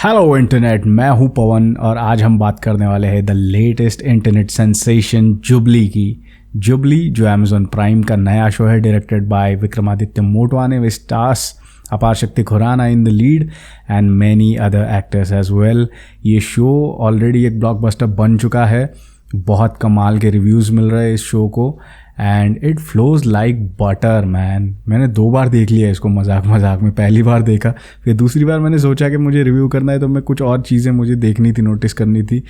Hello internet, मैं हूं पवन और आज हम बात करने वाले हैं the latest internet sensation Jubilee की। जुबली जो अमेजॉन प्राइम का नया शो है, directed by Vikramaditya Motwane, which stars अपार शक्ति Khurana in the lead and many other actors as well. ये शो ऑलरेडी एक ब्लॉकबस्टर बन चुका है, बहुत कमाल के रिव्यूज़ मिल रहे हैं इस शो को and it flows like butter man. मैंने 2 बार देख लिया इसको मजाक में। पहली बार देखा, फिर दूसरी बार मैंने सोचा कि मुझे रिव्यू करना है तो मैं कुछ और चीज़ें मुझे देखनी थी, नोटिस करनी थी,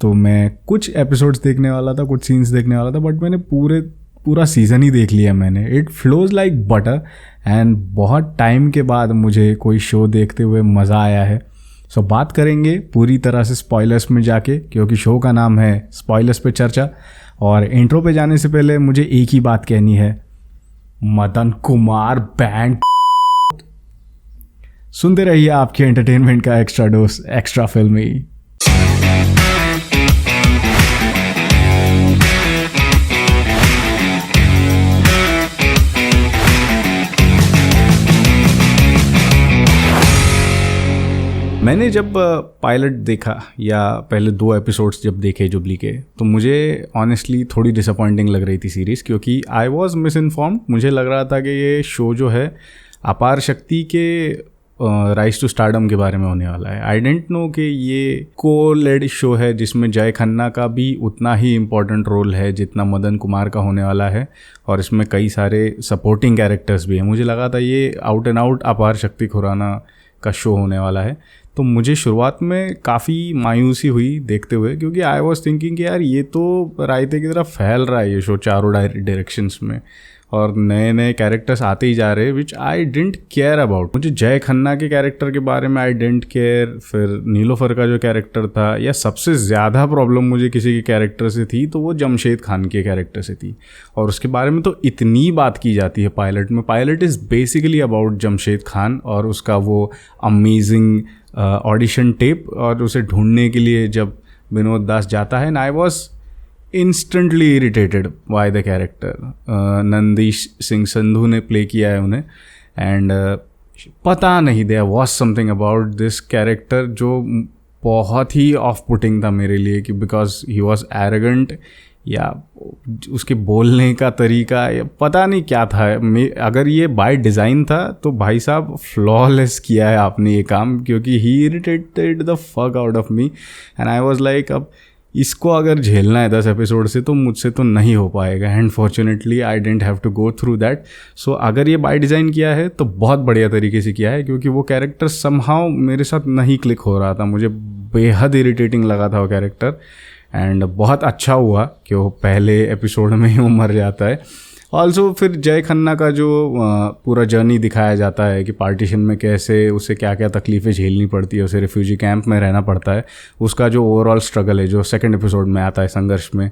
तो मैं कुछ एपिसोड्स देखने वाला था, कुछ सीन्स देखने वाला था, बट मैंने पूरा सीज़न ही देख लिया मैंने। It flows like butter and बहुत टाइम के बाद मुझे कोई शो देखते हुए मज़ा आया है। सो बात करेंगे पूरी तरह से स्पॉयलर्स में जाके, क्योंकि शो का नाम है स्पॉयलर्स पे चर्चा। और इंट्रो पे जाने से पहले मुझे एक ही बात कहनी है, मदन कुमार बैंड। सुनते रहिए आपके एंटरटेनमेंट का एक्स्ट्रा डोज, एक्स्ट्रा फिल्मी। मैंने जब पायलट देखा या पहले 2 एपिसोड्स जब देखे जुबली के, तो मुझे ऑनेस्टली थोड़ी डिसअपॉइंटिंग लग रही थी सीरीज़, क्योंकि आई वॉज मिस इन्फॉर्म्ड। मुझे लग रहा था कि ये शो जो है अपार शक्ति के राइज टू स्टारडम के बारे में होने वाला है। आई डेंट नो कि ये को-लेड शो है जिसमें जय खन्ना का भी उतना ही इम्पोर्टेंट रोल है जितना मदन कुमार का होने वाला है, और इसमें कई सारे सपोर्टिंग कैरेक्टर्स भी हैं। मुझे लगा था ये आउट एंड आउट अपार शक्ति खुराना का शो होने वाला है, तो मुझे शुरुआत में काफ़ी मायूसी हुई देखते हुए, क्योंकि आई वॉज थिंकिंग कि यार ये तो रायते की तरफ फैल रहा है ये शो चारों डायरेक्शंस में, और नए नए कैरेक्टर्स आते ही जा रहे हैं विच आई डिडंट केयर अबाउट। मुझे जय खन्ना के कैरेक्टर के बारे में आई डिडंट केयर, फिर नीलोफर का जो कैरेक्टर था, या सबसे ज़्यादा प्रॉब्लम मुझे किसी के कैरेक्टर से थी तो वो जमशेद खान के कैरेक्टर से थी, और उसके बारे में तो इतनी बात की जाती है पायलट में। Pilot is basically about Jamshed Khan और उसका वो अमेजिंग ऑडिशन टेप, और उसे ढूंढने के लिए जब विनोद दास जाता है, and I was instantly irritated by the character. Nandish Singh Sandhu ने प्ले किया है उन्हें, एंड पता नहीं there was something about this character जो बहुत ही ऑफ पुटिंग था मेरे लिए, कि बिकॉज ही वॉज एरोगेंट, या उसके बोलने का तरीका, या पता नहीं क्या था। अगर ये बाय डिज़ाइन था तो भाई साहब फ्लॉलेस किया है आपने ये काम, क्योंकि he irritated the fuck out of me and I was like, अब इसको अगर झेलना है 10 एपिसोड से तो मुझसे तो नहीं हो पाएगा, and fortunately I didn't have to go through that. So अगर ये बाय डिज़ाइन किया है तो बहुत बढ़िया तरीके से किया है, क्योंकि वो कैरेक्टर समहाउ मेरे साथ नहीं क्लिक हो रहा था, मुझे बेहद इरिटेटिंग लगा था वो कैरेक्टर, एंड बहुत अच्छा हुआ कि वो पहले एपिसोड में ही वो मर जाता है। ऑल्सो फिर जय खन्ना का जो पूरा जर्नी दिखाया जाता है कि पार्टीशन में कैसे उसे क्या क्या तकलीफ़ें झेलनी पड़ती है, उसे रिफ्यूजी कैंप में रहना पड़ता है, उसका जो ओवरऑल स्ट्रगल है जो सेकंड एपिसोड में आता है संघर्ष में।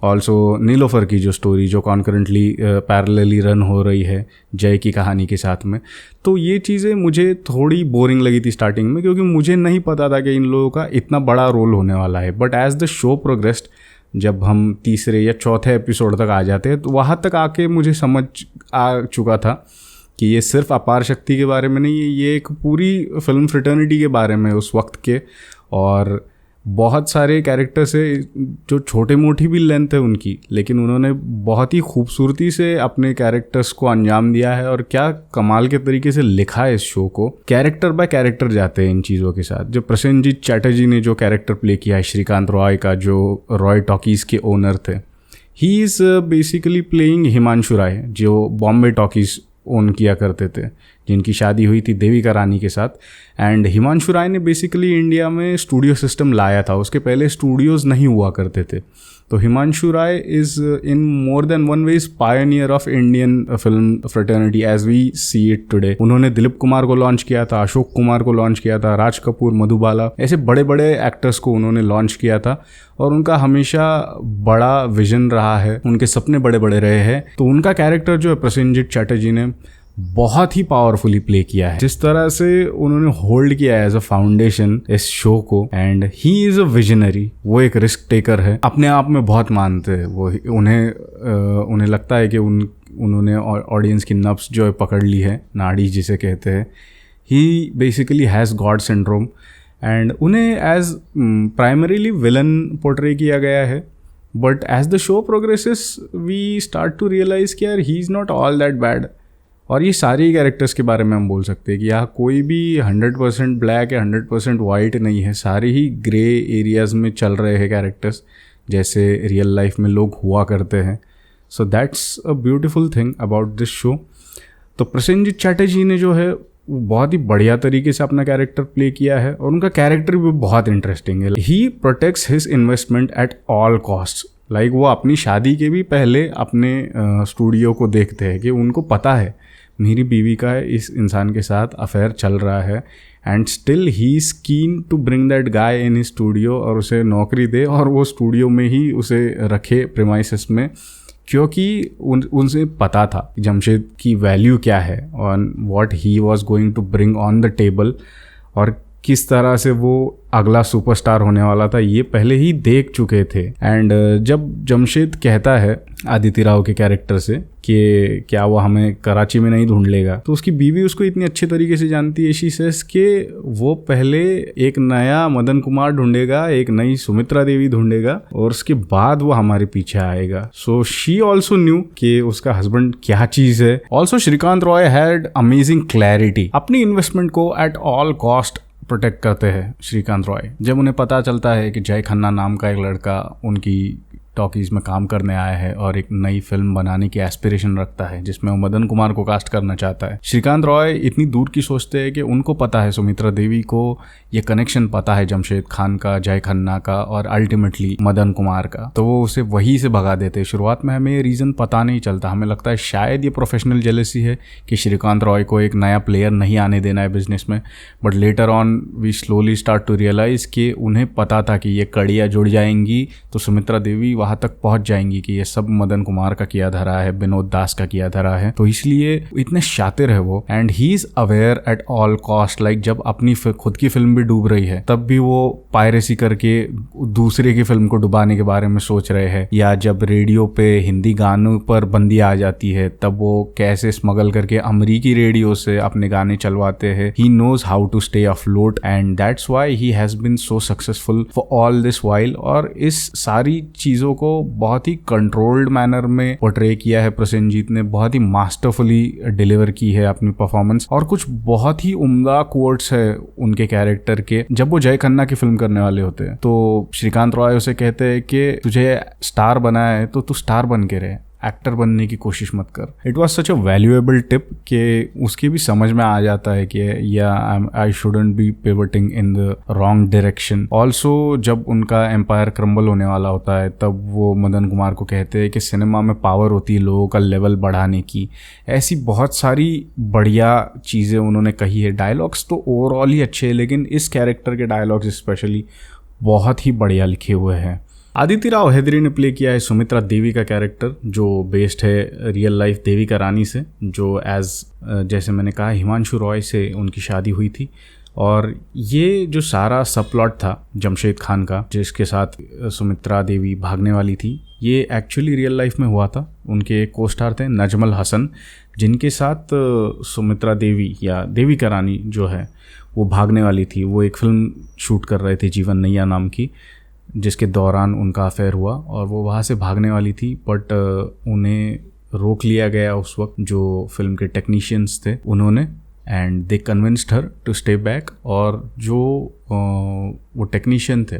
ऑल्सो नीलोफर की जो स्टोरी जो कॉन्करेंटली पैरेलली रन हो रही है जय की कहानी के साथ में, तो ये चीज़ें मुझे थोड़ी बोरिंग लगी थी स्टार्टिंग में, क्योंकि मुझे नहीं पता था कि इन लोगों का इतना बड़ा रोल होने वाला है। But as the show progressed, जब हम तीसरे या चौथे एपिसोड तक आ जाते हैं, तो वहाँ तक आके मुझे समझ आ चुका था कि ये सिर्फ अपार शक्ति के बारे में नहीं है, ये एक पूरी फिल्म फ्रेटर्निटी के बारे में उस वक्त के, और बहुत सारे कैरेक्टर्स है जो छोटे मोटी भी लेंथ है उनकी, लेकिन उन्होंने बहुत ही खूबसूरती से अपने कैरेक्टर्स को अंजाम दिया है, और क्या कमाल के तरीके से लिखा है इस शो को। कैरेक्टर बाय कैरेक्टर जाते हैं इन चीज़ों के साथ। जो प्रसेनजीत चैटर्जी ने जो कैरेक्टर प्ले किया है श्रीकांत रॉय का, जो रॉय टॉकीज़ के ओनर थे, he is basically playing Himanshu Rai, जो बॉम्बे टॉकीज़ ओन किया करते थे, जिनकी शादी हुई थी देविका रानी के साथ। एंड हिमांशु राय ने बेसिकली इंडिया में स्टूडियो सिस्टम लाया था, उसके पहले स्टूडियोज़ नहीं हुआ करते थे। तो Himanshu Rai is in more than one ways pioneer of Indian film fraternity as we see it today. उन्होंने दिलीप कुमार को लॉन्च किया था, अशोक कुमार को लॉन्च किया था, राज कपूर, मधुबाला, ऐसे बड़े बड़े एक्टर्स को उन्होंने लॉन्च किया था, और उनका हमेशा बड़ा विजन रहा है, उनके सपने बड़े बड़े रहे हैं। तो उनका कैरेक्टर जो है प्रसेनजीत चैटर्जी ने बहुत ही पावरफुली प्ले किया है, जिस तरह से उन्होंने होल्ड किया है एज अ फाउंडेशन इस शो को। And he is a visionary, वो एक रिस्क टेकर है, अपने आप में बहुत मानते हैं वो। उन्हें लगता है कि उन्होंने ऑडियंस की नब्ज जो है पकड़ ली है, नाड़ी जिसे कहते हैं। He basically has god syndrome, and उन्हें एज प्राइमरीली विलन पोर्ट्रे किया गया है, but as the show progresses we start to realise कि यार he is not all that bad. और ये सारे कैरेक्टर्स के बारे में हम बोल सकते हैं कि यहाँ कोई भी 100% ब्लैक या 100% वाइट नहीं है, सारे ही ग्रे एरियाज़ में चल रहे हैं कैरेक्टर्स, जैसे रियल लाइफ में लोग हुआ करते हैं। So that's a beautiful thing about this show. तो प्रसेनजीत चटर्जी ने जो है वो बहुत ही बढ़िया तरीके से अपना कैरेक्टर प्ले किया है, और उनका कैरेक्टर भी बहुत इंटरेस्टिंग है। He protects his investment at all cost. Like वो अपनी शादी के भी पहले अपने स्टूडियो को देखते हैं कि उनको पता है मेरी बीवी का इस इंसान के साथ अफेयर चल रहा है, and still he is keen to bring that guy in studio और उसे नौकरी दे और वो स्टूडियो में ही उसे रखे प्रीमाइसेस में, क्योंकि उनसे पता था जमशेद की वैल्यू क्या है और what he was going to bring on the table, और किस तरह से वो अगला सुपरस्टार होने वाला था ये पहले ही देख चुके थे। एंड जब जमशेद कहता है आदित्य राव के कैरेक्टर से कि क्या वो हमें कराची में नहीं ढूंढ लेगा, तो उसकी बीवी उसको इतनी अच्छे तरीके से जानती है, शी सेस कि वो पहले एक नया मदन कुमार ढूंढेगा, एक नई सुमित्रा देवी ढूंढेगा, और उसके बाद वो हमारे पीछे आएगा। सो शी ऑल्सो न्यू कि उसका हस्बैंड क्या चीज़ है। Also Srikant Roy had amazing clarity. अपनी इन्वेस्टमेंट को एट ऑल कॉस्ट प्रोटेक्ट करते हैं श्रीकांत रॉय। जब उन्हें पता चलता है कि जय खन्ना नाम का एक लड़का उनकी टॉकीज़ में काम करने आया है और एक नई फिल्म बनाने की एस्पिरेशन रखता है जिसमें वो मदन कुमार को कास्ट करना चाहता है, श्रीकांत रॉय इतनी दूर की सोचते हैं कि उनको पता है सुमित्रा देवी को ये कनेक्शन पता है जमशेद खान का, जय खन्ना का और अल्टीमेटली मदन कुमार का, तो वो उसे वहीं से भगा देते हैं। शुरुआत में हमें ये रीज़न पता नहीं चलता, हमें लगता है शायद ये प्रोफेशनल जेलसी है कि श्रीकांत रॉय को एक नया प्लेयर नहीं आने देना है बिजनेस में, but later on we slowly start to realise कि उन्हें पता था कि ये कड़ियाँ जुड़ जाएंगी तो सुमित्रा देवी वहाँ तक पहुँच जाएंगी कि ये सब मदन कुमार का किया धरा है, विनोद दास का किया धरा है, तो इसलिए इतने शातिर है वो। And he is aware eight all cost, like जब अपनी खुद की फिल्म भी डूब रही है तब भी वो पायरेसी करके दूसरे की फिल्म को डुबाने के बारे में सोच रहे हैं, या जब रेडियो पे हिंदी गानों पर बंदी आ जाती है तब वो कैसे स्मगल करके अमरीकी रेडियो से अपने गाने चलवाते हैं। He knows how to stay afloat and that's why he has been so successful for all this while. और इस सारी चीज़ों को बहुत ही कंट्रोल्ड मैनर में पोर्ट्रे किया है प्रसेनजीत ने, बहुत ही मास्टरफुली डिलीवर की है अपनी परफॉर्मेंस, और कुछ बहुत ही उम्दा कोट्स है उनके कैरेक्टर के। जब वो जय खन्ना की फिल्म करने वाले होते हैं तो श्रीकांत रॉय उसे कहते हैं कि तुझे स्टार बनाया है तो तू स्टार बन के रहे, एक्टर बनने की कोशिश मत कर। It was such a valuable tip कि उसके भी समझ में आ जाता है कि या I shouldn't be pivoting in the wrong direction. Also जब उनका एम्पायर क्रम्बल होने वाला होता है तब वो मदन कुमार को कहते हैं कि सिनेमा में पावर होती है लोगों का लेवल बढ़ाने की। ऐसी बहुत सारी बढ़िया चीज़ें उन्होंने कही है। डायलॉग्स तो ओवरऑल ही अच्छे हैं, लेकिन इस कैरेक्टर के डायलॉग्स स्पेशली बहुत ही बढ़िया लिखे हुए हैं। आदित्य राव हैदरी ने प्ले किया है सुमित्रा देवी का कैरेक्टर, जो बेस्ड है रियल लाइफ देविका रानी से, जो जैसे मैंने कहा हिमांशु रॉय से उनकी शादी हुई थी। और ये जो सारा सब प्लॉट था जमशेद खान का जिसके साथ सुमित्रा देवी भागने वाली थी, ये एक्चुअली रियल लाइफ में हुआ था। उनके को स्टार थे नजमल हसन, जिनके साथ सुमित्रा देवी या देविका रानी जो है वो भागने वाली थी। वो एक फिल्म शूट कर रहे थे जीवन नैया नाम की, जिसके दौरान उनका अफेयर हुआ और वो वहाँ से भागने वाली थी, बट उन्हें रोक लिया गया उस वक्त जो फिल्म के टेक्नीशियंस थे उन्होंने, and they convinced her to stay back. और जो वो टेक्नीशियन थे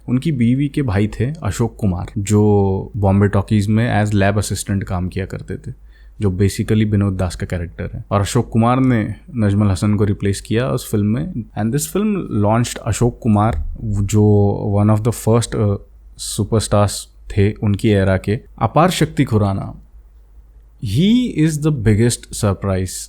उनकी बीवी के भाई थे अशोक कुमार, जो बॉम्बे टॉकीज़ में एज लैब असिस्टेंट काम किया करते थे, जो बेसिकली विनोद दास का कैरेक्टर है। और अशोक कुमार ने नजमल हसन को रिप्लेस किया उस फिल्म में। And this film launched Ashok Kumar, जो one of the first superstars थे उनकी एरा के। अपार शक्ति Khurana, he is the biggest surprise.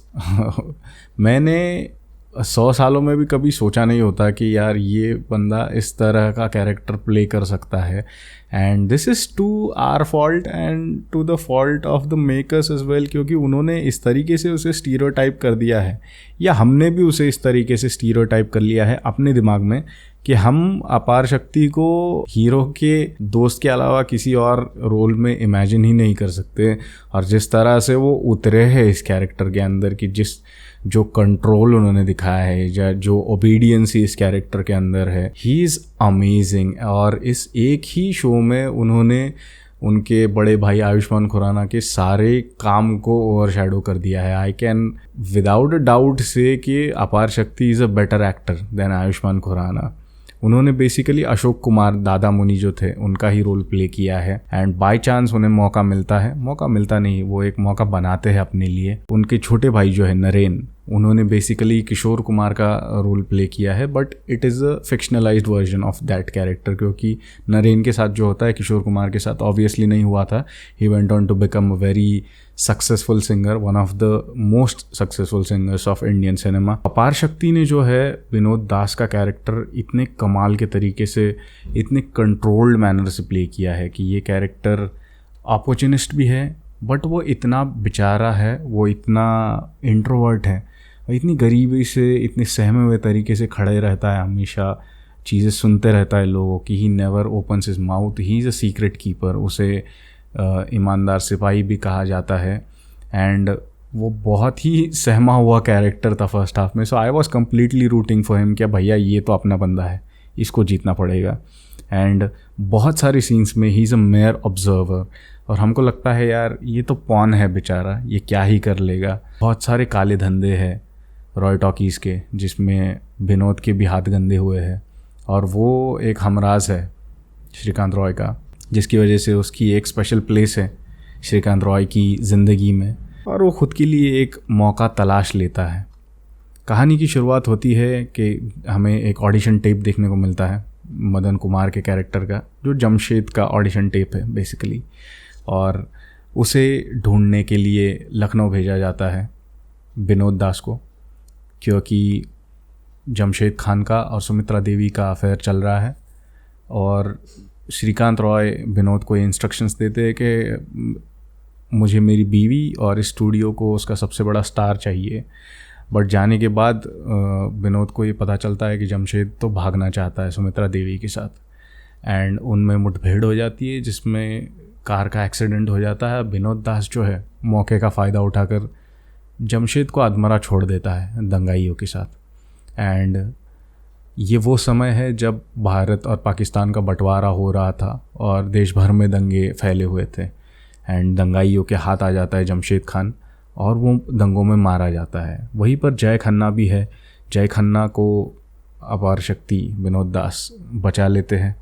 मैंने 100 सालों में भी कभी सोचा नहीं होता कि यार ये बंदा इस तरह का कैरेक्टर प्ले कर सकता है। And this is to our fault and to the fault of the makers as well, क्योंकि उन्होंने इस तरीके से उसे स्टीरियोटाइप कर दिया है, या हमने भी उसे इस तरीके से स्टीरियोटाइप कर लिया है अपने दिमाग में कि हम अपार शक्ति को हीरो के दोस्त के अलावा किसी और रोल में इमेजिन ही नहीं कर सकते। और जिस तरह से वो उतरे हैं इस कैरेक्टर के अंदर, कि जो कंट्रोल उन्होंने दिखाया है या जो ओबीडियंस इस कैरेक्टर के अंदर है, ही इज़ अमेजिंग। और इस एक ही शो में उन्होंने उनके बड़े भाई आयुष्मान खुराना के सारे काम को ओवरशैडो कर दिया है। I can without a doubt say कि Aparshakti is a better actor than Ayushmann Khurana. उन्होंने बेसिकली अशोक कुमार दादा मुनि जो थे उनका ही रोल प्ले किया है, एंड बाय चांस उन्हें मौका मिलता नहीं, वो एक मौका बनाते हैं अपने लिए। उनके छोटे भाई जो है नरेन, उन्होंने बेसिकली किशोर कुमार का रोल प्ले किया है, but it is a fictionalised version of that character, क्योंकि नरेन के साथ जो होता है किशोर कुमार के साथ ऑब्वियसली नहीं हुआ था। He went on to become a very successful singer, one of the most successful singers of Indian cinema. Aparshakti ने जो है विनोद दास का कैरेक्टर इतने कमाल के तरीके से, इतने कंट्रोल्ड मैनर से प्ले किया है कि ये कैरेक्टर अपॉर्चुनिस्ट भी है, बट वो इतना बेचारा है, वो इतना इंट्रोवर्ट है, इतनी गरीबी से, इतने सहमे हुए तरीके से खड़े रहता है, हमेशा चीज़ें सुनते रहता है लोगों की। He never opens his mouth, he is a secret keeper. उसे ईमानदार सिपाही भी कहा जाता है, एंड वो बहुत ही सहमा हुआ कैरेक्टर था फर्स्ट हाफ में। So I was completely rooting for him, क्या भैया ये तो अपना बंदा है, इसको जीतना पड़ेगा। एंड बहुत सारी सीन्स में he is a mayor observer, और हमको लगता है यार ये तो पॉन है बेचारा, ये क्या ही कर लेगा। बहुत सारे काले धंधे हैं रॉय टॉकीज़ के, जिसमें विनोद के भी हाथ गंदे हुए हैं, और वो एक हमराज है श्रीकांत रॉय का, जिसकी वजह से उसकी एक स्पेशल प्लेस है श्रीकांत रॉय की ज़िंदगी में, और वो ख़ुद के लिए एक मौका तलाश लेता है। कहानी की शुरुआत होती है कि हमें एक ऑडिशन टेप देखने को मिलता है मदन कुमार के कैरेक्टर का, जो जमशेद का ऑडिशन टेप है बेसिकली, और उसे ढूंढने के लिए लखनऊ भेजा जाता है विनोद दास को, क्योंकि जमशेद खान का और सुमित्रा देवी का अफेयर चल रहा है। और श्रीकांत रॉय विनोद को इंस्ट्रक्शंस देते हैं कि मुझे मेरी बीवी और इस स्टूडियो को उसका सबसे बड़ा स्टार चाहिए। बट जाने के बाद विनोद को ये पता चलता है कि जमशेद तो भागना चाहता है सुमित्रा देवी के साथ, एंड उनमें मुठभेड़ हो जाती है, जिसमें कार का एक्सीडेंट हो जाता है। विनोद दास जो है मौके का फ़ायदा उठाकर जमशेद को अधमरा छोड़ देता है दंगाइयों के साथ। एंड ये वो समय है जब भारत और पाकिस्तान का बंटवारा हो रहा था और देश भर में दंगे फैले हुए थे, एंड दंगाइयों के हाथ आ जाता है जमशेद खान और वो दंगों में मारा जाता है। वहीं पर जय खन्ना भी है। जय खन्ना को अपार शक्ति विनोद दास बचा लेते हैं।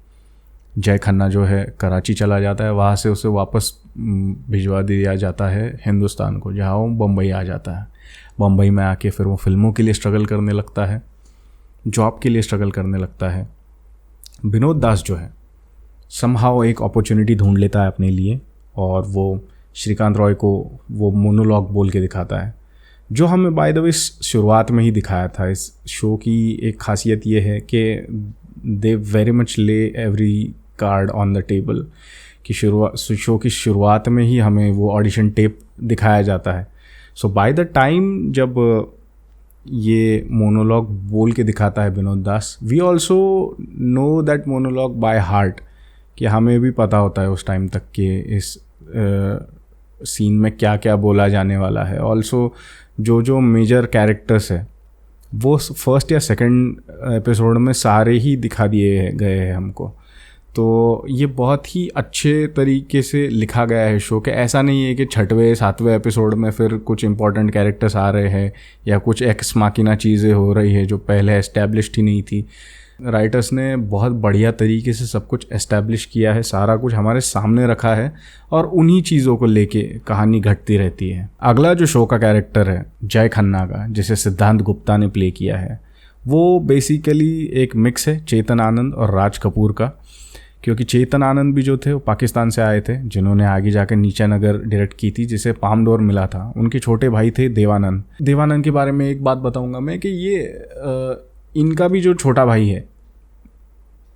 जय खन्ना जो है कराची चला जाता है, वहाँ से उसे वापस भिजवा दिया जाता है हिंदुस्तान को, जहाँ वो बम्बई आ जाता है। बम्बई में आके फिर वो फिल्मों के लिए स्ट्रगल करने लगता है, जॉब के लिए स्ट्रगल करने लगता है। विनोद दास जो है समहाउ एक अपॉर्चुनिटी ढूंढ लेता है अपने लिए, और वो श्रीकांत रॉय को वो मोनोलॉग बोल के दिखाता है, जो हमें बाय द वे शुरुआत में ही दिखाया था। इस शो की एक खासियत ये है कि दे वेरी मच ले every card on the table, कि शो की शुरुआत में ही हमें वो ऑडिशन टेप दिखाया जाता है। सो बाय द टाइम जब ये मोनोलॉग बोल के दिखाता है Vinod Das, we also know that monologue by heart, कि हमें भी पता होता है उस टाइम तक कि इस सीन में क्या क्या बोला जाने वाला है। ऑल्सो जो मेजर कैरेक्टर्स है वो फर्स्ट या सेकंड एपिसोड में सारे ही दिखा दिए गए हैं हमको। तो ये बहुत ही अच्छे तरीके से लिखा गया है शो के। ऐसा नहीं है कि 6वें 7वें एपिसोड में फिर कुछ इंपॉर्टेंट कैरेक्टर्स आ रहे हैं या कुछ एक्स माकिना चीज़ें हो रही है जो पहले एस्टैब्लिश्ड ही नहीं थी। राइटर्स ने बहुत बढ़िया तरीके से सब कुछ एस्टैब्लिश किया है, सारा कुछ हमारे सामने रखा है, और उन्हीं चीज़ों को लेके कहानी घटती रहती है। अगला जो शो का कैरेक्टर है जय खन्ना का, जिसे सिद्धांत गुप्ता ने प्ले किया है, वो बेसिकली एक मिक्स है चेतन आनंद और राज कपूर का। क्योंकि चेतन आनंद भी जो थे वो पाकिस्तान से आए थे, जिन्होंने आगे जाकर नीचा नगर डायरेक्ट की थी, जिसे पाम डोर मिला था। उनके छोटे भाई थे देवानंद। देवानंद के बारे में एक बात बताऊंगा मैं कि ये इनका भी जो छोटा भाई है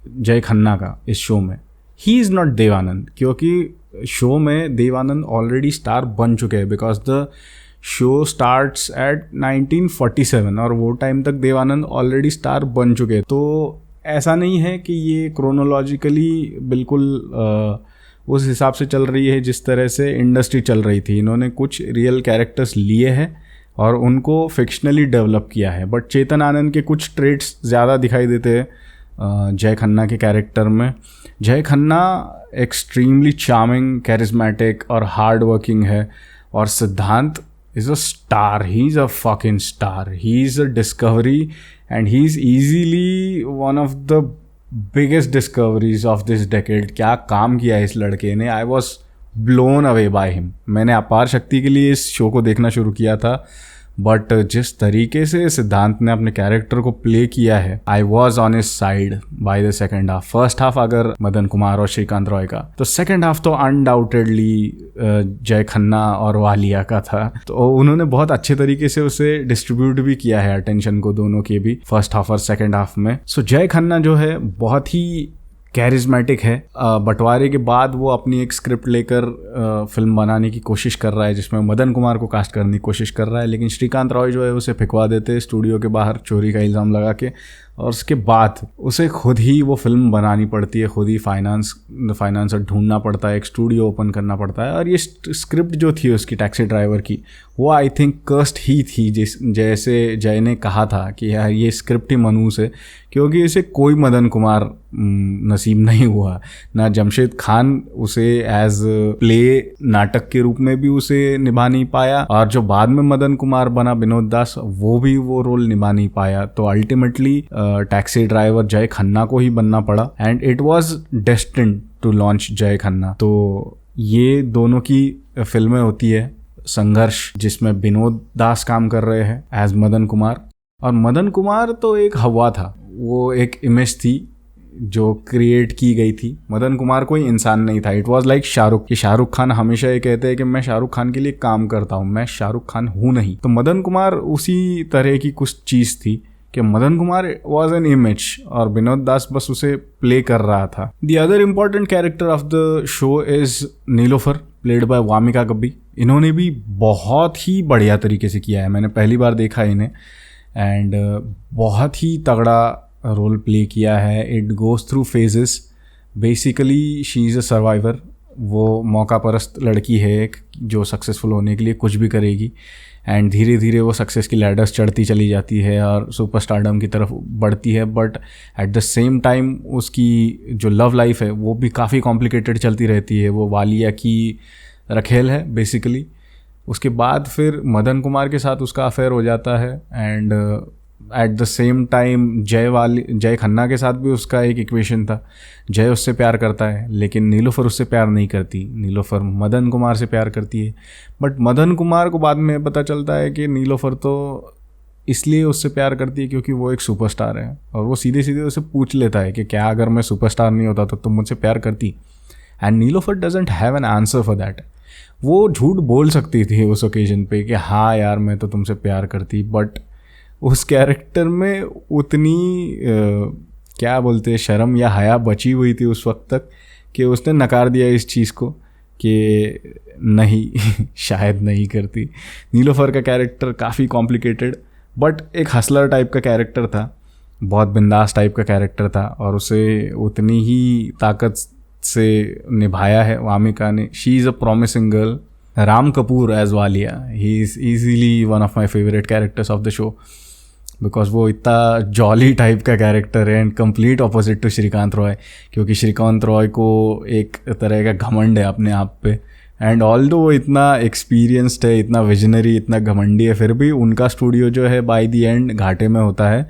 जय खन्ना का इस शो में, ही इज़ नॉट देवानंद, क्योंकि शो में देवानंद ऑलरेडी स्टार बन चुके हैं, because the show starts at 1947 और वो टाइम तक देवानंद ऑलरेडी स्टार बन चुके हैं। तो ऐसा नहीं है कि ये क्रोनोलॉजिकली बिल्कुल उस हिसाब से चल रही है जिस तरह से इंडस्ट्री चल रही थी। इन्होंने कुछ रियल कैरेक्टर्स लिए हैं और उनको फिक्शनली डेवलप किया है। बट चेतन आनंद के कुछ ट्रेट्स ज़्यादा दिखाई देते हैं जय खन्ना के कैरेक्टर में। जय खन्ना एक्सट्रीमली चार्मिंग, कैरिज्मेटिक और हार्ड वर्किंग है, और सिद्धांत is a star. He's a fucking star. He's a discovery, and he's easily one of the biggest discoveries of this decade. क्या काम किया है इस लड़के ने। I was blown away by him. मैंने अपार शक्ति के लिए इस शो को देखना शुरू किया था, बट जिस तरीके से सिद्धांत ने अपने कैरेक्टर को प्ले किया है, I was on his side by the second half. First half अगर मदन कुमार और श्रीकांत रॉय का, तो सेकेंड हाफ तो अनडाउटेडली जय खन्ना और वालिया का था। तो उन्होंने बहुत अच्छे तरीके से उसे डिस्ट्रीब्यूट भी किया है अटेंशन को, दोनों के भी, फर्स्ट हाफ और सेकेंड हाफ में। सो जय खन्ना जो है बहुत ही कैरिज्मेटिक है। बंटवारे के बाद वो अपनी एक स्क्रिप्ट लेकर फिल्म बनाने की कोशिश कर रहा है, जिसमें मदन कुमार को कास्ट करने की कोशिश कर रहा है, लेकिन श्रीकांत रॉय जो है उसे फिकवा देते स्टूडियो के बाहर चोरी का इल्ज़ाम लगा के, और उसके बाद उसे खुद ही वो फिल्म बनानी पड़ती है, खुद ही फाइनेंसर ढूंढना पड़ता है, एक स्टूडियो ओपन करना पड़ता है। और ये स्क्रिप्ट जो थी उसकी टैक्सी ड्राइवर की, वो आई थिंक कर्स्ड ही थी, जैसे जय ने कहा था कि यार ये स्क्रिप्ट ही मनूस है, क्योंकि इसे कोई मदन कुमार नसीब नहीं हुआ। ना जमशेद खान उसे एज प्ले नाटक के रूप में भी उसे निभा नहीं पाया, और जो बाद में मदन कुमार बना विनोद दास, वो भी वो रोल निभा नहीं पाया। तो अल्टीमेटली टैक्सी ड्राइवर जय खन्ना को ही बनना पड़ा, and it was destined to launch Jay Khanna. तो ये दोनों की फिल्में होती है संघर्ष, जिसमें विनोद दास काम कर रहे हैं एज मदन कुमार, और मदन कुमार तो एक हवा था, वो एक इमेज थी जो क्रिएट की गई थी। मदन कुमार कोई इंसान नहीं था। इट वाज लाइक शाहरुख, कि शाहरुख खान हमेशा ये कहते हैं कि मैं शाहरुख खान के लिए काम करता हूँ, मैं शाहरुख खान हूँ नहीं। तो मदन कुमार उसी तरह की कुछ चीज़ थी कि Madan Kumar was an image, और विनोद दास बस उसे प्ले कर रहा था। The other important character of the show is Nilofer, played by Wamiqa Gabbi. इन्होंने भी बहुत ही बढ़िया तरीके से किया है, मैंने पहली बार देखा इन्हें, एंड बहुत ही तगड़ा रोल प्ले किया है। It goes through phases. Basically she is a survivor. वो मौका परस्त लड़की है एक, जो सक्सेसफुल होने के लिए कुछ भी करेगी, एंड धीरे धीरे वो सक्सेस की लैडर्स चढ़ती चली जाती है और सुपर स्टारडम की तरफ बढ़ती है। But at the same time उसकी जो लव लाइफ है वो भी काफ़ी कॉम्प्लिकेटेड चलती रहती है। वो वालिया की रखेल है बेसिकली। उसके बाद फिर मदन कुमार के साथ उसका अफेयर हो जाता है, and at the same time जय खन्ना के साथ भी उसका एक इक्वेशन था। जय उससे प्यार करता है, लेकिन नीलोफर उससे प्यार नहीं करती। नीलोफर मदन कुमार से प्यार करती है, बट मदन कुमार को बाद में पता चलता है कि नीलोफर तो इसलिए उससे प्यार करती है क्योंकि वो एक सुपरस्टार है, और वो सीधे सीधे उससे पूछ लेता है कि क्या अगर मैं सुपरस्टार नहीं होता तो तुम मुझसे प्यार करती। And Nilofer doesn't have an answer for that. वो झूठ बोल सकती थी उस ओकेजन पे कि हाँ यार मैं तो तुमसे प्यार करती, बट उस कैरेक्टर में उतनी क्या बोलते हैं, शर्म या हया बची हुई थी उस वक्त तक कि उसने नकार दिया इस चीज़ को कि नहीं शायद नहीं करती। नीलोफर का कैरेक्टर काफ़ी कॉम्प्लिकेटेड, बट एक हसलर टाइप का कैरेक्टर था, बहुत बिंदास टाइप का कैरेक्टर था, और उसे उतनी ही ताकत से निभाया है वामिका ने। She is a promising girl. Ram Kapoor as Walia, he is easily one of my favourite characters of the show, because वो इतना जॉली टाइप का कैरेक्टर है, and complete opposite to Srikant Roy, क्योंकि श्रीकांत रॉय को एक तरह का घमंड है अपने आप पे, एंड ऑल दो वो इतना एक्सपीरियंस्ड है, इतना विजनरी, इतना घमंडी है, फिर भी उनका स्टूडियो जो है बाय द एंड घाटे में होता है,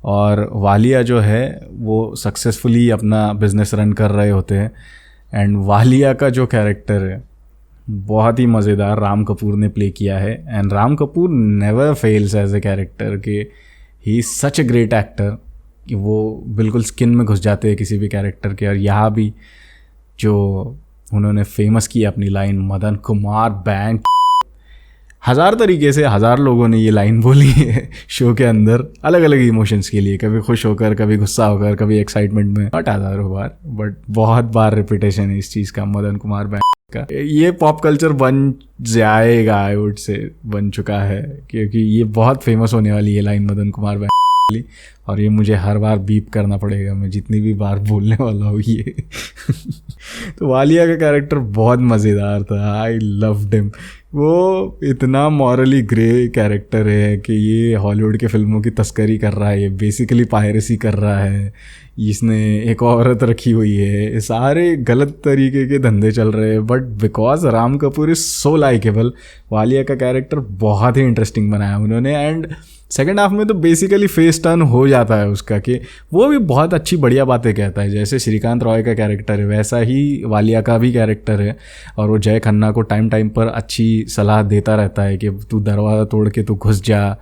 और वालिया जो है वो सक्सेसफुली अपना बिजनेस रन कर रहे होते हैं। एंड वालिया का जो कैरेक्टर है बहुत ही मज़ेदार राम कपूर ने प्ले किया है, and Ram Kapoor never fails as a character कि he is such a great actor कि वो बिल्कुल स्किन में घुस जाते हैं किसी भी कैरेक्टर के। और यहाँ भी जो उन्होंने फेमस की अपनी लाइन, मदन कुमार बैंक, 1000 तरीके से 1000 लोगों ने ये लाइन बोली है शो के अंदर, अलग अलग इमोशंस के लिए, कभी खुश होकर, कभी गुस्सा होकर, कभी एक्साइटमेंट में, नॉट 1000 बार बट बहुत बार रिपीटेशन है इस चीज़ का, मदन कुमार बैंक का। ये पॉप कल्चर बन जाएगा, आई वुड से बन चुका है, क्योंकि ये बहुत फेमस होने वाली है लाइन मदन कुमार बैंक वाली, और ये मुझे हर बार बीप करना पड़ेगा मैं जितनी भी बार बोलने वाला हूँ ये तो वालिया का कैरेक्टर बहुत मज़ेदार था, आई लव्ड हिम, वो इतना मॉरली ग्रे कैरेक्टर है कि ये हॉलीवुड के फिल्मों की तस्करी कर रहा है, ये बेसिकली पायरेसी कर रहा है, इसने एक औरत रखी हुई है, सारे गलत तरीके के धंधे चल रहे हैं। But because Ram Kapoor is so likeable, Walia का कैरेक्टर बहुत ही इंटरेस्टिंग बनाया उन्होंने। एंड सेकेंड हाफ में तो बेसिकली फेस टर्न हो जाता है उसका, कि वो भी बहुत अच्छी बढ़िया बातें कहता है। जैसे श्रीकांत रॉय का कैरेक्टर है वैसा ही वालिया का भी कैरेक्टर है, और वो जय खन्ना को टाइम टाइम पर अच्छी सलाह देता रहता है कि तू दरवाज़ा तोड़ के तू घुस जा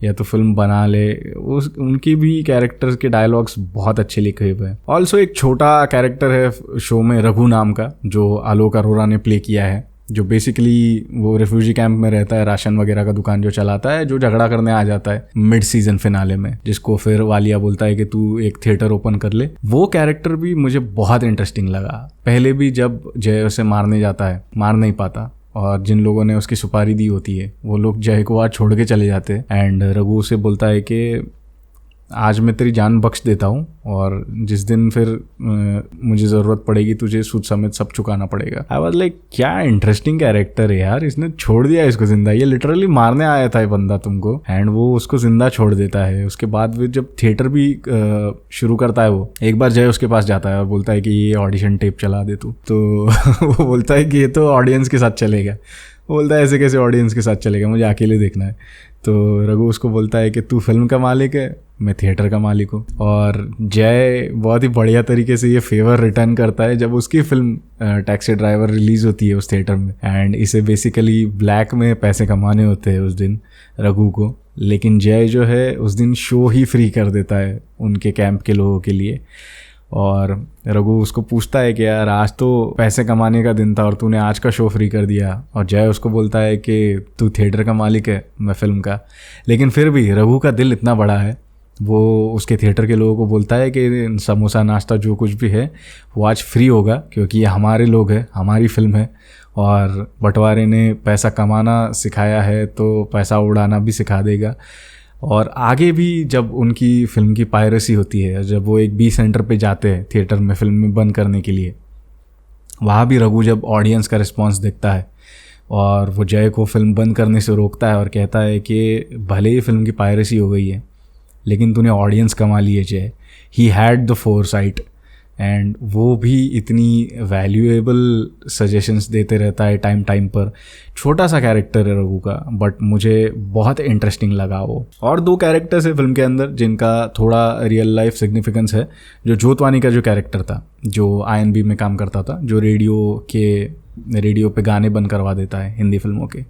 या तो फिल्म बना ले। उनकी भी कैरेक्टर्स के डायलॉग्स बहुत अच्छे लिखे हुए हैं। ऑल्सो एक छोटा कैरेक्टर है शो में रघु नाम का, जो आलोक अरोरा ने प्ले किया है, जो बेसिकली वो रिफ्यूजी कैंप में रहता है, राशन वगैरह का दुकान जो चलाता है, जो झगड़ा करने आ जाता है मिड सीजन फिनाले में, जिसको फिर वालिया बोलता है कि तू एक थिएटर ओपन कर ले। वो कैरेक्टर भी मुझे बहुत इंटरेस्टिंग लगा। पहले भी जब जय उसे मारने जाता है, मार नहीं पाता, और जिन लोगों ने उसकी सुपारी दी होती है वो लोग जय को आज छोड़ के चले जाते हैं। एंड रघु उसे बोलता है कि आज मैं तेरी जान बख्श देता हूँ, और जिस दिन फिर मुझे ज़रूरत पड़ेगी तुझे सूद समेत सब चुकाना पड़ेगा। आई वाज लाइक क्या इंटरेस्टिंग कैरेक्टर है यार, इसने छोड़ दिया इसको जिंदा। ये लिटरली मारने आया था ये बंदा तुमको, एंड वो उसको जिंदा छोड़ देता है। उसके बाद फिर जब थिएटर भी शुरू करता है, वो एक बार जय उसके पास जाता है और बोलता है कि ये ऑडिशन टेप चला दे तू, तो वो बोलता है कि ये तो ऑडियंस के साथ चलेगा। वो बोलता है ऐसे कैसे ऑडियंस के साथ चलेगा, मुझे अकेले देखना है। तो रघु उसको बोलता है कि तू फिल्म का मालिक है, मैं थिएटर का मालिक हूँ। और जय बहुत ही बढ़िया तरीके से ये फेवर रिटर्न करता है जब उसकी फिल्म टैक्सी ड्राइवर रिलीज़ होती है उस थिएटर में। एंड इसे बेसिकली ब्लैक में पैसे कमाने होते हैं उस दिन रघु को, लेकिन जय जो है उस दिन शो ही फ्री कर देता है उनके कैंप के लोगों के लिए। और रघु उसको पूछता है कि यार आज तो पैसे कमाने का दिन था और तूने आज का शो फ्री कर दिया। और जय उसको बोलता है कि तू थिएटर का मालिक है, मैं फिल्म का। लेकिन फिर भी रघु का दिल इतना बड़ा है, वो उसके थिएटर के लोगों को बोलता है कि समोसा नाश्ता जो कुछ भी है वो आज फ्री होगा, क्योंकि ये हमारे लोग हैं, हमारी फिल्म है, और बंटवारे ने पैसा कमाना सिखाया है तो पैसा उड़ाना भी सिखा देगा। और आगे भी जब उनकी फिल्म की पायरेसी होती है, जब वो एक बी सेंटर पे जाते हैं थिएटर में फिल्म में बंद करने के लिए, वहाँ भी रघु जब ऑडियंस का रिस्पांस देखता है और वो जय को फिल्म बंद करने से रोकता है और कहता है कि भले ही फिल्म की पायरेसी हो गई है लेकिन तूने ऑडियंस कमा ली है जय, he had the foresight. And वो भी इतनी वैल्यूएबल सजेशंस देते रहता है टाइम टाइम पर। छोटा सा कैरेक्टर है रघु का, बट मुझे बहुत इंटरेस्टिंग लगा वो। और दो कैरेक्टर्स है फिल्म के अंदर जिनका थोड़ा रियल लाइफ सिग्निफिकेंस है। जो जोतवानी का जो कैरेक्टर था, जो आईएनबी में काम करता था, जो रेडियो पे गाने बंद करवा देता है हिंदी फिल्मों के,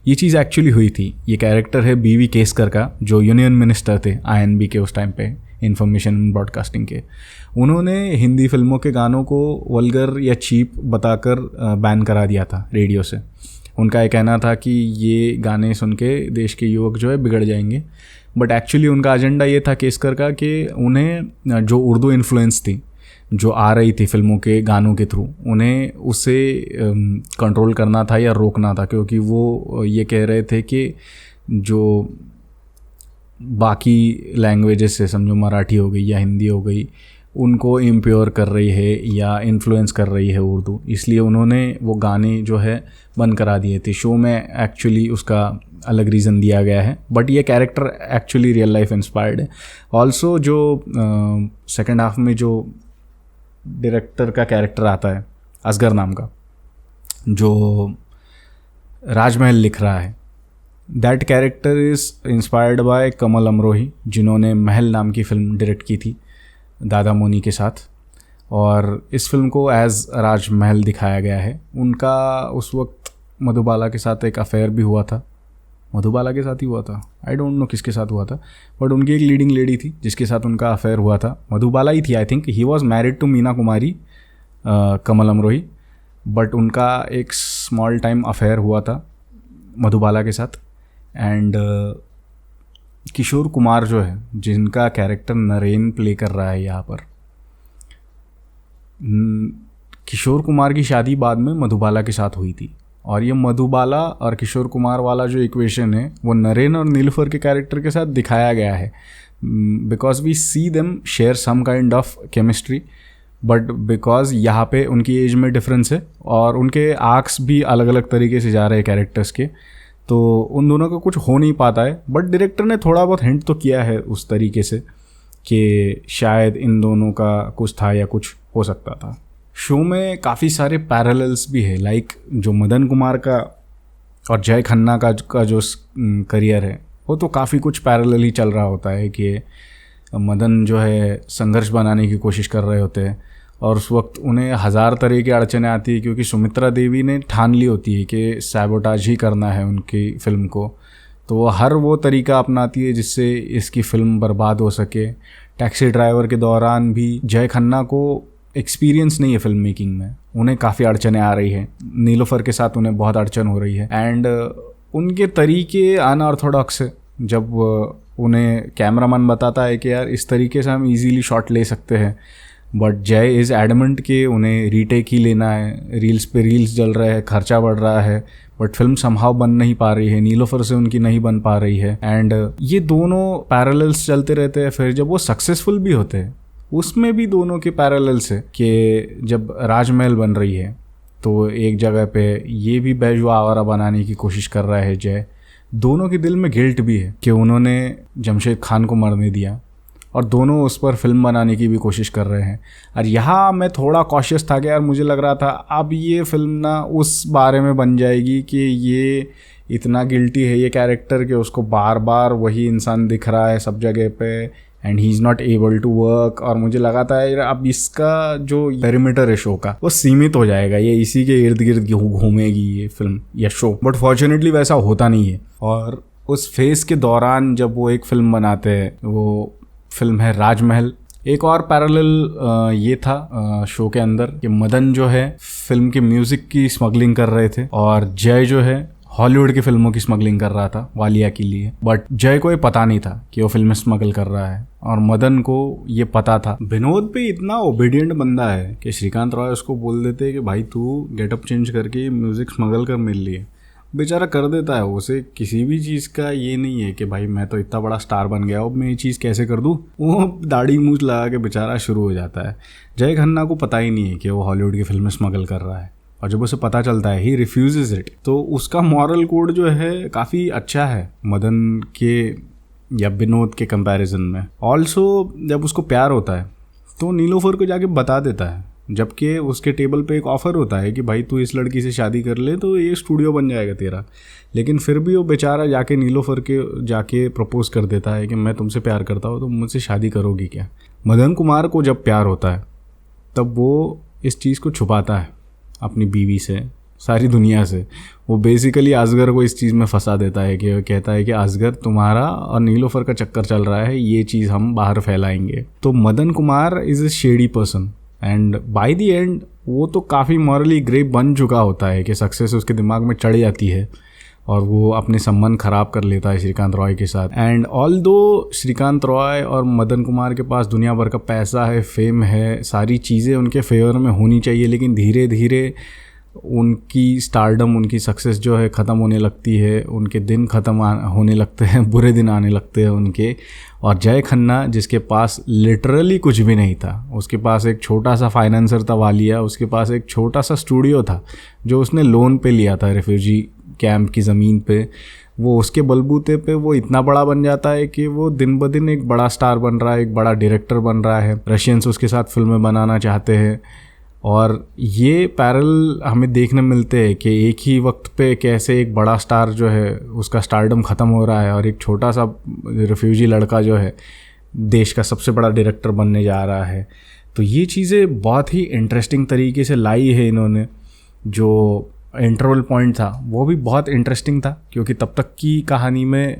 ये चीज़ एक्चुअली हुई थी। ये कैरेक्टर है बीवी केसकर का, जो यूनियन मिनिस्टर थे आईएनबी के उस टाइम पे, इंफॉर्मेशन ब्रॉडकास्टिंग के। उन्होंने हिंदी फिल्मों के गानों को वल्गर या चीप बताकर बैन करा दिया था रेडियो से। उनका ये कहना था कि ये गाने सुन के देश के युवक जो है बिगड़ जाएंगे। बट एक्चुअली उनका एजेंडा ये था केसकर का कि उन्हें जो उर्दू इन्फ्लुएंस थी जो आ रही थी फिल्मों के गानों के थ्रू, उन्हें उसे कंट्रोल करना था या रोकना था, क्योंकि वो ये कह रहे थे कि जो बाकी लैंग्वेजेस से, समझो मराठी हो गई या हिंदी हो गई, उनको इम्प्योर कर रही है या इन्फ्लुएंस कर रही है उर्दू, इसलिए उन्होंने वो गाने जो है बंद करा दिए थे। शो में एक्चुअली उसका अलग रीज़न दिया गया है, बट ये character actually real life inspired है। ऑल्सो जो सेकेंड हाफ में जो डायरेक्टर का कैरेक्टर आता है असगर नाम का, जो राजमहल लिख रहा है, that character is inspired by Kamal Amrohi, जिन्होंने महल नाम की फ़िल्म डायरेक्ट की थी दादा मोनी के साथ। और इस फिल्म को एज राजमहल दिखाया गया है। उनका उस वक्त मधुबाला के साथ एक अफेयर भी हुआ था, मधुबाला के साथ ही हुआ था, आई डोंट नो किसके साथ हुआ था, बट उनकी एक लीडिंग लेडी थी जिसके साथ उनका अफेयर हुआ था, मधुबाला ही थी I think. He was married to Meena Kumari, Kamal Amrohi, but उनका एक स्मॉल टाइम अफेयर हुआ था मधुबाला के साथ। एंड किशोर कुमार जो है, जिनका कैरेक्टर नरेन प्ले कर रहा है यहाँ पर, किशोर कुमार की शादी बाद में मधुबाला के साथ हुई थी। और ये मधुबाला और किशोर कुमार वाला जो इक्वेशन है वो नरेन और नीलूफर के कैरेक्टर के साथ दिखाया गया है, because we see them share some kind of chemistry. But because यहाँ पे उनकी एज में डिफरेंस है और उनके आर्क्स भी अलग अलग तरीके से जा रहे हैं कैरेक्टर्स के, तो उन दोनों का कुछ हो नहीं पाता है। बट डायरेक्टर ने थोड़ा बहुत हिंट तो किया है उस तरीके से कि शायद इन दोनों का कुछ था या कुछ हो सकता था। शो में काफ़ी सारे पैरेलल्स भी है, लाइक जो मदन कुमार का और जय खन्ना का जो करियर है वो तो काफ़ी कुछ पैरेलल ही चल रहा होता है कि मदन जो है संघर्ष बनाने की कोशिश कर रहे होते हैं और उस वक्त उन्हें हज़ार तरह की अड़चनें आती है, क्योंकि सुमित्रा देवी ने ठान ली होती है कि सैबोटाज ही करना है उनकी फ़िल्म को, तो वो हर वो तरीका अपनाती है जिससे इसकी फ़िल्म बर्बाद हो सके। टैक्सी ड्राइवर के दौरान भी जय खन्ना को एक्सपीरियंस नहीं है फिल्म मेकिंग में, उन्हें काफ़ी अड़चनें आ रही है, नीलोफर के साथ उन्हें बहुत अड़चन हो रही है एंड उनके तरीके अनऑर्थोडॉक्स है। जब उन्हें कैमरामैन बताता है कि यार इस तरीके से हम इजीली शॉट ले सकते हैं, बट जय इज़ एडमेंट कि उन्हें रीटेक ही लेना है, रील्स पे रील्स जल रहे हैं, खर्चा बढ़ रहा है, बट फिल्म समहाउ बन नहीं पा रही है, नीलोफर से उनकी नहीं बन पा रही है एंड ये दोनों पैरेलल्स चलते रहते हैं। फिर जब वो सक्सेसफुल भी होते हैं उसमें भी दोनों के पैरेलल्स है कि जब राजमहल बन रही है तो एक जगह पे ये भी बैजुआ आवारा बनाने की कोशिश कर रहा है जय। दोनों के दिल में गिल्ट भी है कि उन्होंने जमशेद खान को मरने दिया और दोनों उस पर फिल्म बनाने की भी कोशिश कर रहे हैं। और यहाँ मैं थोड़ा कॉशियस था कि यार मुझे लग रहा था अब ये फिल्म ना उस बारे में बन जाएगी कि ये इतना गिल्टी है ये कैरेक्टर कि उसको बार बार वही इंसान दिख रहा है सब जगह पे and he is not able to work, और मुझे लगा था यार अब इसका जो पेरीमीटर है शो का वो सीमित हो जाएगा, ये इसी के इर्द गिर्द घूमेगी ये फिल्म या शो। बट फॉर्चुनेटली वैसा होता नहीं है। और उस फेज़ के दौरान जब वो एक फ़िल्म बनाते हैं, वो फिल्म है राजमहल। एक और पैरेलल ये था शो के अंदर कि मदन जो है फिल्म के म्यूज़िक की स्मगलिंग कर रहे थे और जय जो है हॉलीवुड की फिल्मों की स्मगलिंग कर रहा था वालिया के लिए। बट जय को ये पता नहीं था कि वो फिल्में स्मगल कर रहा है और मदन को ये पता था। विनोद पे इतना ओबीडियंट बंदा है कि श्रीकांत रॉय उसको बोल देते हैं कि भाई तू गेटअप चेंज करके म्यूज़िक स्मगल कर मिल लिए, बेचारा कर देता है। उसे किसी भी चीज़ का ये नहीं है कि भाई मैं तो इतना बड़ा स्टार बन गया अब मैं ये चीज़ कैसे कर दूँ, वो दाढ़ी मूछ लगा के बेचारा शुरू हो जाता है। जय खन्ना को पता ही नहीं है कि वो हॉलीवुड की फिल्में स्मगल कर रहा है और जब उसे पता चलता है ही रिफ्यूजेज इट। तो उसका मॉरल कोड जो है काफ़ी अच्छा है मदन के या विनोद के कंपैरिजन में। ऑल्सो जब उसको प्यार होता है तो नीलोफर को जाके बता देता है, जबकि उसके टेबल पे एक ऑफ़र होता है कि भाई तू इस लड़की से शादी कर ले तो ये स्टूडियो बन जाएगा तेरा। लेकिन फिर भी वो बेचारा जाके नीलोफर के जाके प्रपोज कर देता है कि मैं तुमसे प्यार करता हूँ तो मुझसे शादी करोगी क्या। मदन कुमार को जब प्यार होता है तब वो इस चीज़ को छुपाता है अपनी बीवी से, सारी दुनिया से। वो बेसिकली असगर को इस चीज़ में फंसा देता है कि कहता है कि असगर तुम्हारा और नीलोफर का चक्कर चल रहा है, ये चीज़ हम बाहर फैलाएंगे। तो Madan Kumar is a shady person and by the end वो तो काफ़ी मॉरली ग्रे बन चुका होता है कि सक्सेस उसके दिमाग में चढ़ जाती है और वो अपने संबंध ख़राब कर लेता है श्रीकांत रॉय के साथ। एंड ऑल दो श्रीकांत रॉय और मदन कुमार के पास दुनिया भर का पैसा है, फेम है, सारी चीज़ें उनके फेवर में होनी चाहिए, लेकिन धीरे धीरे उनकी स्टारडम, उनकी सक्सेस जो है ख़त्म होने लगती है, उनके दिन ख़त्म होने लगते हैं, बुरे दिन आने लगते हैं उनके। और जय खन्ना जिसके पास लिटरली कुछ भी नहीं था, उसके पास एक छोटा सा फाइनेंसर था वालिया, उसके पास एक छोटा सा स्टूडियो था जो उसने लोन पे लिया था रेफ्यूजी कैंप की ज़मीन पे, वो उसके बलबूते पे वो इतना बड़ा बन जाता है कि वो दिन ब दिन एक बड़ा स्टार बन रहा है, एक बड़ा डायरेक्टर बन रहा है, रशियंस उसके साथ फिल्में बनाना चाहते हैं। और ये पैरेलल हमें देखने मिलते हैं कि एक ही वक्त पे कैसे एक बड़ा स्टार जो है उसका स्टारडम ख़त्म हो रहा है और एक छोटा सा रिफ्यूजी लड़का जो है देश का सबसे बड़ा डायरेक्टर बनने जा रहा है। तो ये चीज़ें बहुत ही इंटरेस्टिंग तरीके से लाई है इन्होंने। जो इंटरवल पॉइंट था वो भी बहुत इंटरेस्टिंग था क्योंकि तब तक की कहानी में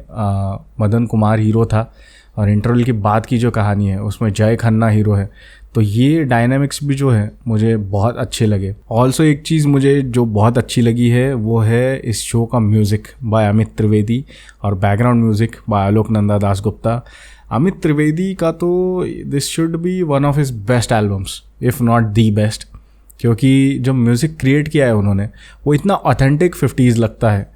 मदन कुमार हीरो था और इंटरवल के बाद की जो कहानी है उसमें जय खन्ना हीरो है। तो ये डायनामिक्स भी जो है मुझे बहुत अच्छे लगे। ऑल्सो एक चीज़ मुझे जो बहुत अच्छी लगी है वो है इस शो का म्यूज़िक बाय अमित त्रिवेदी और बैकग्राउंड म्यूज़िक बाय आलोक नंदा दास गुप्ता। अमित त्रिवेदी का तो this should be one of his best albums if not the best, क्योंकि जो म्यूज़िक क्रिएट किया है उन्होंने वो इतना ऑथेंटिक 50s लगता है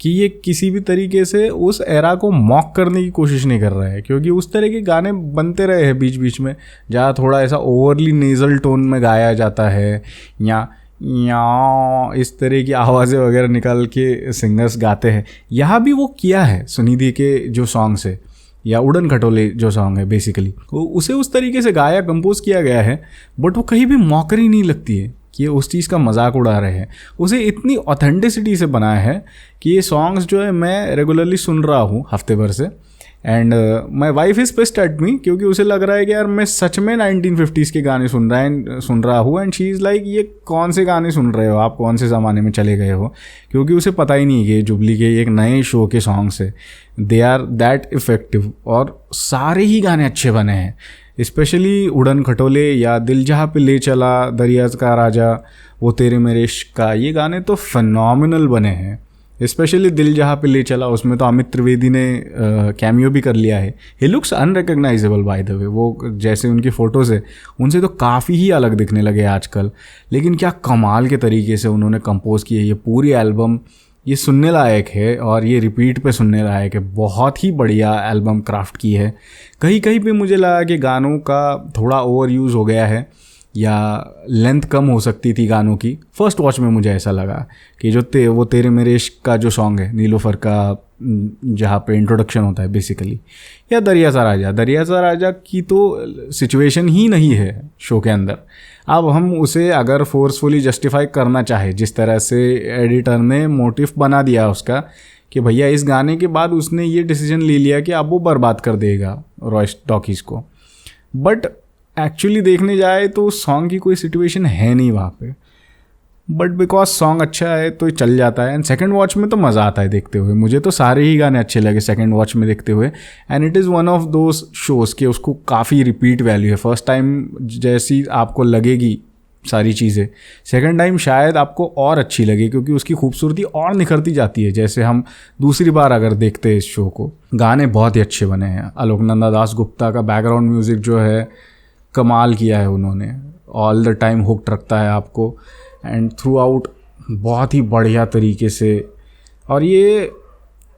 कि ये किसी भी तरीके से उस एरा को मॉक करने की कोशिश नहीं कर रहा है, क्योंकि उस तरह के गाने बनते रहे हैं बीच बीच में जहाँ थोड़ा ऐसा ओवरली नेज़ल टोन में गाया जाता है या इस तरह की आवाज़ें वगैरह निकाल के सिंगर्स गाते हैं। यहाँ भी वो किया है सुनिधि के जो सॉन्ग्स है या उड़न खटोले जो सॉन्ग है बेसिकली, उसे उस तरीके से गाया कंपोज किया गया है, बट वो कहीं भी मॉकरी नहीं लगती है कि ये उस चीज़ का मजाक उड़ा रहे हैं। उसे इतनी ऑथेंटिसिटी से बनाया है कि ये सॉन्ग्स जो है मैं रेगुलरली सुन रहा हूँ हफ्ते भर से, and my wife is pissed at me, क्योंकि उसे लग रहा है कि यार मैं सच में 1950s के गाने सुन रहा हूँ, एंड शी इज़ लाइक ये कौन से गाने सुन रहे हो आप, कौन से ज़माने में चले गए हो, क्योंकि उसे पता ही नहीं कि जुबली के एक नए शो के सॉन्ग्स है, दे आर दैट इफ़ेक्टिव और सारे ही गाने अच्छे बने हैं। स्पेशली उड़न खटोले या दिल जहाँ पे ले चला, दरिया का राजा, वो तेरे मेरे इश्क का, ये गाने तो फिनोमिनल बने हैं। स्पेशली दिल जहाँ पे ले चला, उसमें तो अमित त्रिवेदी ने कैमियो भी कर लिया है। He looks unrecognisable by the way, वो जैसे उनकी फ़ोटोज़ है उनसे तो काफ़ी ही अलग दिखने लगे आजकल, लेकिन क्या कमाल के तरीके से उन्होंने कंपोज़ की है। ये पूरी एल्बम ये सुनने लायक है और ये रिपीट पे सुनने लायक है। बहुत ही बढ़िया एल्बम क्राफ्ट की है। कहीं कहीं पे मुझे लगा कि गानों का थोड़ा ओवर यूज़ हो गया है या लेंथ कम हो सकती थी गानों की। फर्स्ट वॉच में मुझे ऐसा लगा कि जो वो तेरे मेरे इश्क का जो सॉन्ग है नीलोफर का, जहाँ पे इंट्रोडक्शन होता है बेसिकली, या दरिया सा राजा की तो सिचुएशन ही नहीं है शो के अंदर। अब हम उसे अगर फोर्सफुली जस्टिफाई करना चाहे, जिस तरह से एडिटर ने मोटिव बना दिया उसका कि भैया इस गाने के बाद उसने ये डिसीजन ले लिया कि अब वो बर्बाद कर देगा रॉय टॉकीज़ को, बट एक्चुअली देखने जाए तो उस सॉन्ग की कोई सिचुएशन है नहीं वहाँ पे, बट बिकॉज सॉन्ग अच्छा है तो चल जाता है। एंड सेकंड वॉच में तो मज़ा आता है देखते हुए। मुझे तो सारे ही गाने अच्छे लगे सेकंड वॉच में देखते हुए, and it is one of those shows के उसको काफ़ी रिपीट वैल्यू है। फर्स्ट टाइम जैसी आपको लगेगी सारी चीज़ें, सेकंड टाइम शायद आपको और अच्छी लगे, क्योंकि उसकी खूबसूरती और निखरती जाती है जैसे हम दूसरी बार अगर देखते हैं इस शो को। गाने बहुत ही अच्छे बने हैं। आलोकनंदा दास गुप्ता का बैकग्राउंड म्यूज़िक जो है कमाल किया है उन्होंने, ऑल द टाइम हुक्ड रखता है आपको एंड थ्रू आउट बहुत ही बढ़िया तरीके से। और ये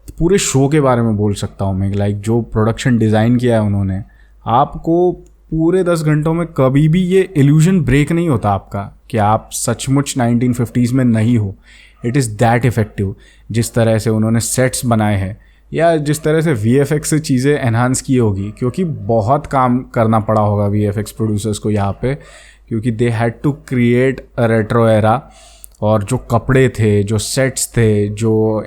पूरे शो के बारे में बोल सकता हूँ मैं, लाइक जो प्रोडक्शन डिज़ाइन किया है उन्होंने, आपको पूरे 10 घंटों में कभी भी ये इल्यूजन ब्रेक नहीं होता आपका कि आप सचमुच 1950s में नहीं हो। It is that effective. जिस तरह से उन्होंने सेट्स बनाए हैं या जिस तरह से VFX से चीज़ें एनहांस की होगी, क्योंकि बहुत काम करना पड़ा होगा VFX प्रोड्यूसर्स को यहाँ पे, क्योंकि they had to create a retro era. और जो कपड़े थे, जो सेट्स थे, जो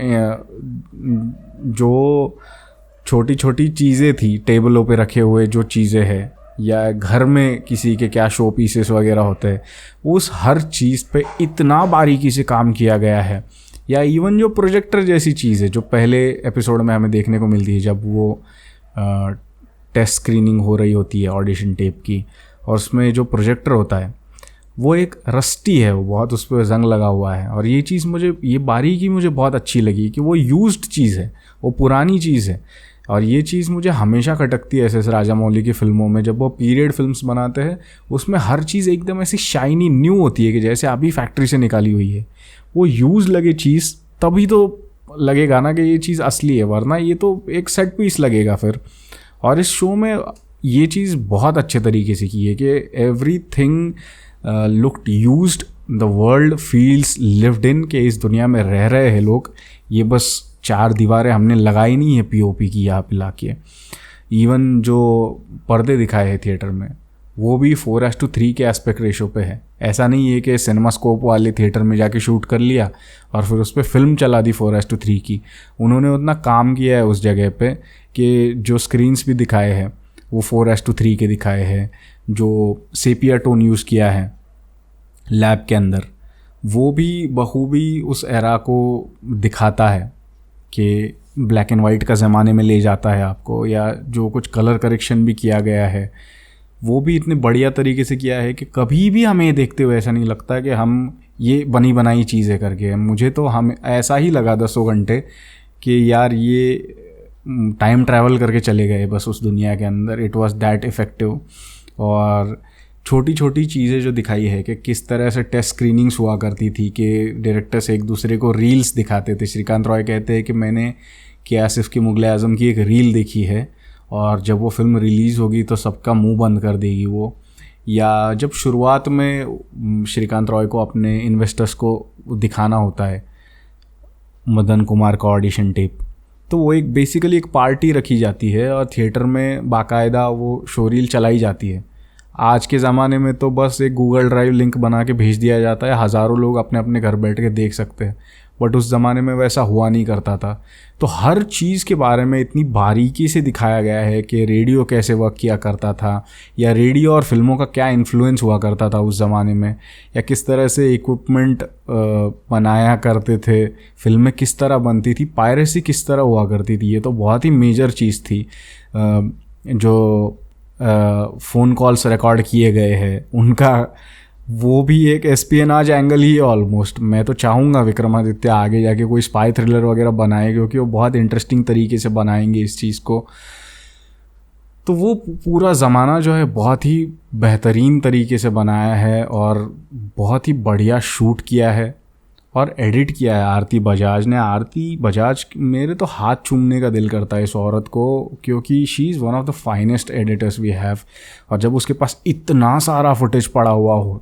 छोटी छोटी चीज़ें थी टेबलों पे रखे हुए, जो चीज़ें हैं या घर में किसी के क्या शो पीसेस वगैरह होते हैं, उस हर चीज़ पे इतना बारीकी से काम किया गया है। या इवन जो प्रोजेक्टर जैसी चीज़ है जो पहले एपिसोड में हमें देखने को मिलती है जब वो टेस्ट स्क्रीनिंग हो रही होती है ऑडिशन टेप की, और उसमें जो प्रोजेक्टर होता है वो एक रस्टी है, वो बहुत उस पर जंग लगा हुआ है। और ये चीज़ मुझे, ये बारीकी मुझे बहुत अच्छी लगी कि वो यूज्ड चीज़ है, वो पुरानी चीज़ है। और ये चीज़ मुझे हमेशा खटकती है SS राजामौली की फ़िल्मों में, जब वो पीरियड फिल्म्स बनाते हैं उसमें हर चीज़ एकदम ऐसी शाइनी न्यू होती है कि जैसे अभी फैक्ट्री से निकाली हुई है। वो यूज़ लगे चीज़ तभी तो लगेगा ना कि ये चीज़ असली है, वरना ये तो एक सेट पीस लगेगा फिर। और इस शो में ये चीज़ बहुत अच्छे तरीके से की है कि everything looked used, the world feels lived in, के इस दुनिया में रह रहे हैं लोग, ये बस 4 दीवारें हमने लगाई नहीं है POP की यहाँ पे लाके। इवन जो पर्दे दिखाए हैं थिएटर में वो भी 4:3 के एस्पेक्ट रेशो पे है। ऐसा नहीं है कि सिनेमास्कोप वाले थिएटर में जाके शूट कर लिया और फिर उस पर फिल्म चला दी 4:3 की। उन्होंने उतना काम किया है उस जगह पे कि जो स्क्रीन्स भी दिखाए हैं वो 4:3 के दिखाए हैं। जो सेपिया टोन यूज़ किया है लैब के अंदर वो भी बखूबी उस एरा को दिखाता है कि ब्लैक एंड वाइट का ज़माने में ले जाता है आपको। या जो कुछ कलर करेक्शन भी किया गया है वो भी इतने बढ़िया तरीके से किया है कि कभी भी हमें देखते हुए ऐसा नहीं लगता कि हम ये बनी बनाई चीज़ें करके। मुझे तो हम ऐसा ही लगा 10 घंटे कि यार ये टाइम ट्रैवल करके चले गए बस उस दुनिया के अंदर। It was that effective. और छोटी छोटी चीज़ें जो दिखाई है कि किस तरह से टेस्ट स्क्रीनिंग्स हुआ करती थी, कि डायरेक्टर्स एक दूसरे को रील्स दिखाते थे। श्रीकांत रॉय कहते हैं कि मैंने कि आसिफ की मुगल आज़म की एक रील देखी है और जब वो फिल्म रिलीज़ होगी तो सबका मुंह बंद कर देगी वो। या जब शुरुआत में श्रीकांत रॉय को अपने इन्वेस्टर्स को दिखाना होता है मदन कुमार का ऑडिशन टेप, तो वो एक बेसिकली एक पार्टी रखी जाती है और थिएटर में बाकायदा वो शो रील चलाई जाती है। आज के ज़माने में तो बस एक गूगल ड्राइव लिंक बना के भेज दिया जाता है, हज़ारों लोग अपने अपने घर बैठ के देख सकते हैं, बट उस ज़माने में वैसा हुआ नहीं करता था। तो हर चीज़ के बारे में इतनी बारीकी से दिखाया गया है कि रेडियो कैसे वर्क किया करता था, या रेडियो और फिल्मों का क्या इन्फ्लुएंस हुआ करता था उस ज़माने में, या किस तरह से इक्विपमेंट बनाया करते थे, फिल्में किस तरह बनती थी, पायरेसी किस तरह हुआ करती थी। ये तो बहुत ही मेजर चीज़ थी। जो फ़ोन कॉल्स रिकॉर्ड किए गए हैं उनका, वो भी एक एस्पियनाज एंगल ही है ऑलमोस्ट। मैं तो चाहूँगा विक्रमादित्य आगे जाके कोई स्पाई थ्रिलर वगैरह बनाए, क्योंकि वो बहुत इंटरेस्टिंग तरीके से बनाएंगे इस चीज़ को। तो वो पूरा ज़माना जो है बहुत ही बेहतरीन तरीके से बनाया है और बहुत ही बढ़िया शूट किया है और एडिट किया है आरती बजाज ने। आरती बजाज, मेरे तो हाथ चूमने का दिल करता है इस औरत को, क्योंकि she is one of the finest editors we have. और जब उसके पास इतना सारा फुटेज पड़ा हुआ हो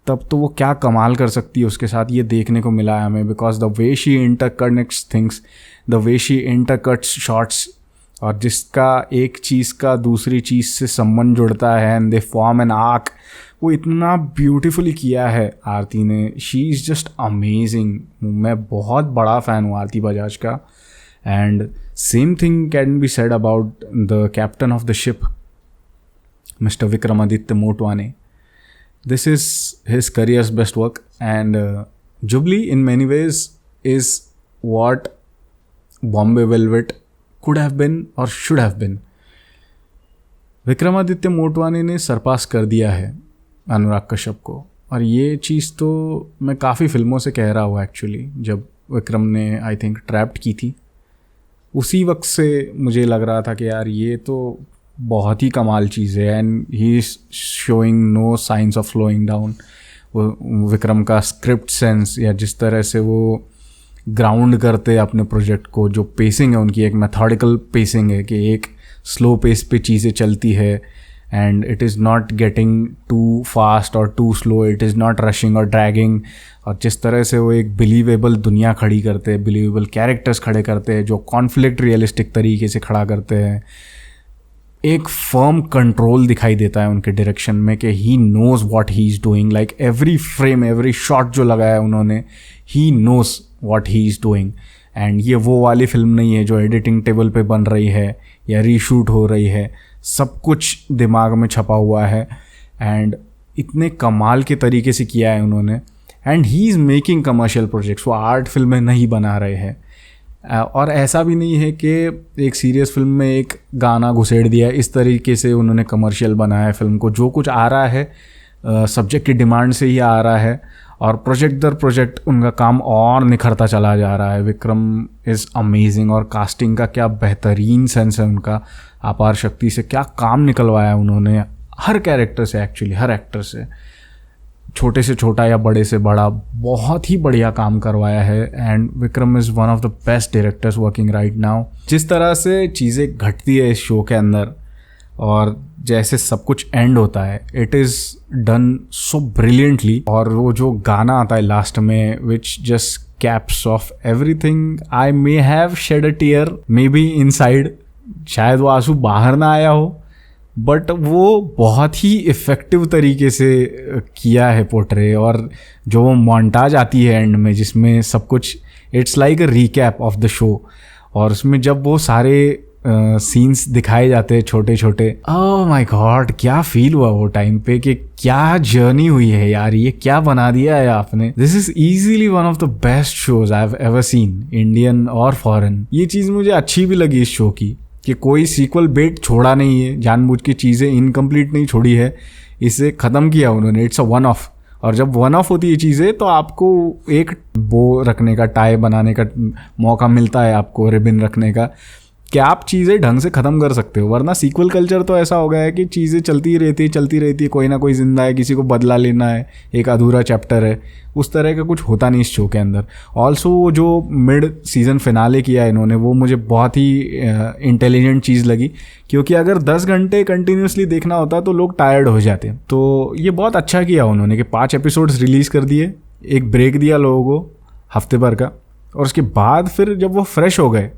तब तो वो क्या कमाल कर सकती है उसके साथ, ये देखने को मिला है हमें। Because the way she interconnects things, the way she intercuts shots, और जिसका एक चीज़ का दूसरी चीज़ से संबंध जुड़ता है and they form an arc, वो इतना ब्यूटीफुली किया है आरती ने। She is just amazing. मैं बहुत बड़ा फ़ैन हूँ आरती बजाज का। And same thing can be said about the captain of the ship, mister Vikramaditya Motwane. This is his career's best work, and Jubilee in many ways is what Bombay Velvet could have been or should have been. Vikramaditya Motwane ने सरपास कर दिया है अनुराग कश्यप को, और ये चीज़ तो मैं काफ़ी फिल्मों से कह रहा हूँ एक्चुअली। जब विक्रम ने आई थिंक ट्रैप्ड की थी, उसी वक्त से मुझे लग रहा था कि यार ये तो बहुत ही कमाल चीज़ है, and he is showing no signs of slowing down. वो विक्रम का स्क्रिप्ट सेंस, या जिस तरह से वो ग्राउंड करते हैं अपने प्रोजेक्ट को, जो पेसिंग है उनकी, एक मेथोडिकल पेसिंग है कि एक स्लो पेस पे चीज़ें चलती है, and it is not getting too fast और too slow, it is not rushing और ड्रैगिंग। और जिस तरह से वो एक बिलीवेबल दुनिया खड़ी करते हैं, बिलीवेबल कैरेक्टर्स खड़े करते हैं, जो कॉन्फ्लिक्ट रियलिस्टिक तरीके से खड़ा करते हैं, एक फर्म कंट्रोल दिखाई देता है उनके डायरेक्शन में कि he knows what he is doing. Like every frame, every shot जो लगाया उन्होंने, he knows what he is doing. And ये वो वाली फिल्म नहीं है जो एडिटिंग टेबल पे बन रही है या रीशूट हो रही है, सब कुछ दिमाग में छपा हुआ है, एंड इतने कमाल के तरीके से किया है उन्होंने। And he is making commercial projects, वो आर्ट फिल्में नहीं बना रहे हैं। और ऐसा भी नहीं है कि एक सीरियस फिल्म में एक गाना घुसेड़ दिया, इस तरीके से उन्होंने कमर्शियल बनाया है फिल्म को। जो कुछ आ रहा है सब्जेक्ट की डिमांड से ही आ रहा है, और प्रोजेक्ट दर प्रोजेक्ट उनका काम और निखरता चला जा रहा है। विक्रम इज़ अमेजिंग, और कास्टिंग का क्या बेहतरीन सेंस है उनका। अपार शक्ति से क्या काम निकलवाया उन्होंने, हर कैरेक्टर से, एक्चुअली हर एक्टर से, छोटे से छोटा या बड़े से बड़ा, बहुत ही बढ़िया काम करवाया है। And Vikram is one of the best directors working right now. जिस तरह से चीज़ें घटती है इस शो के अंदर और जैसे सब कुछ एंड होता है, it is done so brilliantly. और वो जो गाना आता है लास्ट में, which just caps off everything, I may have shed a tear maybe inside, शायद वो आंसू बाहर ना आया हो, बट वो बहुत ही इफ़ेक्टिव तरीके से किया है पोर्ट्रे। और जो वो मोन्टाज आती है एंड में, जिसमें सब कुछ, it's like a recap of the show, और उसमें जब वो सारे सीन्स दिखाए जाते हैं छोटे छोटे, ओह माय गॉड, क्या फील हुआ वो टाइम पे कि क्या जर्नी हुई है यार, ये क्या बना दिया है आपने। This is easily one of the best shows I have ever seen, Indian और फॉरेन। ये चीज़ मुझे अच्छी भी लगी इस शो की, कि कोई सीक्वल बेट छोड़ा नहीं है, जानबूझ के चीज़ें इनकम्प्लीट नहीं छोड़ी है, इसे ख़त्म किया उन्होंने। इट्स अ वन ऑफ, और जब वन ऑफ होती है चीज़ें तो आपको एक बो रखने का, टाई बनाने का मौका मिलता है, आपको रिबन रखने का, क्या आप चीज़ें ढंग से ख़त्म कर सकते हो, वरना सीक्वल कल्चर तो ऐसा हो गया है कि चीज़ें चलती रहती है, कोई ना कोई जिंदा है, किसी को बदला लेना है, एक अधूरा चैप्टर है, उस तरह का कुछ होता नहीं इस शो के अंदर। ऑल्सो जो मिड सीज़न फिनाले किया इन्होंने, वो मुझे बहुत ही इंटेलिजेंट चीज़ लगी, क्योंकि अगर 10 घंटे कंटिन्यूसली देखना होता तो लोग टायर्ड हो जाते। तो ये बहुत अच्छा किया उन्होंने कि 5 एपिसोड्स रिलीज़ कर दिए, एक ब्रेक दिया लोगों को हफ्ते भर का, और उसके बाद फिर जब वो फ्रेश हो गए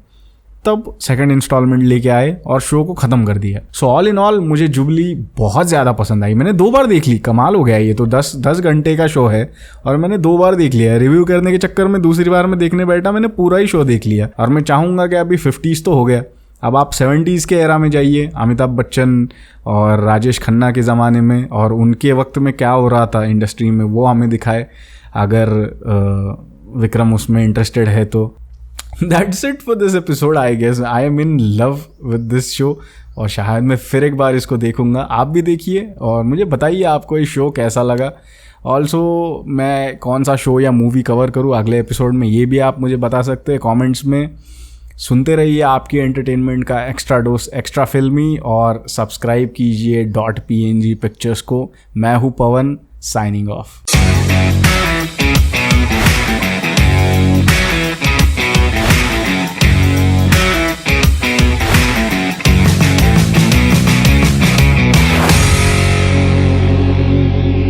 तब सेकंड इंस्टॉलमेंट लेके आए और शो को ख़त्म कर दिया। सो ऑल इन ऑल मुझे जुबली बहुत ज़्यादा पसंद आई। मैंने 2 बार देख ली, कमाल हो गया। ये तो 10 घंटे का शो है और मैंने 2 बार देख लिया है। रिव्यू करने के चक्कर में दूसरी बार में देखने बैठा, मैंने पूरा ही शो देख लिया। और मैं चाहूँगा कि अभी 50s तो हो गया, अब आप 70s के एरा में जाइए, अमिताभ बच्चन और राजेश खन्ना के ज़माने में, और उनके वक्त में क्या हो रहा था इंडस्ट्री में, वो हमें दिखाए, अगर विक्रम उसमें इंटरेस्टेड है तो। That's it for this episode, I guess. I am in love with this show और शायद मैं फिर एक बार इसको देखूंगा। आप भी देखिए और मुझे बताइए आपको ये शो कैसा लगा। ऑल्सो मैं कौन सा शो या मूवी कवर करूँ अगले एपिसोड में, ये भी आप मुझे बता सकते हैं कमेंट्स में। सुनते रहिए आपकी एंटरटेनमेंट का एक्स्ट्रा डोज एक्स्ट्रा फिल्मी, और सब्सक्राइब कीजिए .png पिक्चर्स को। मैं हूँ पवन, साइनिंग ऑफ।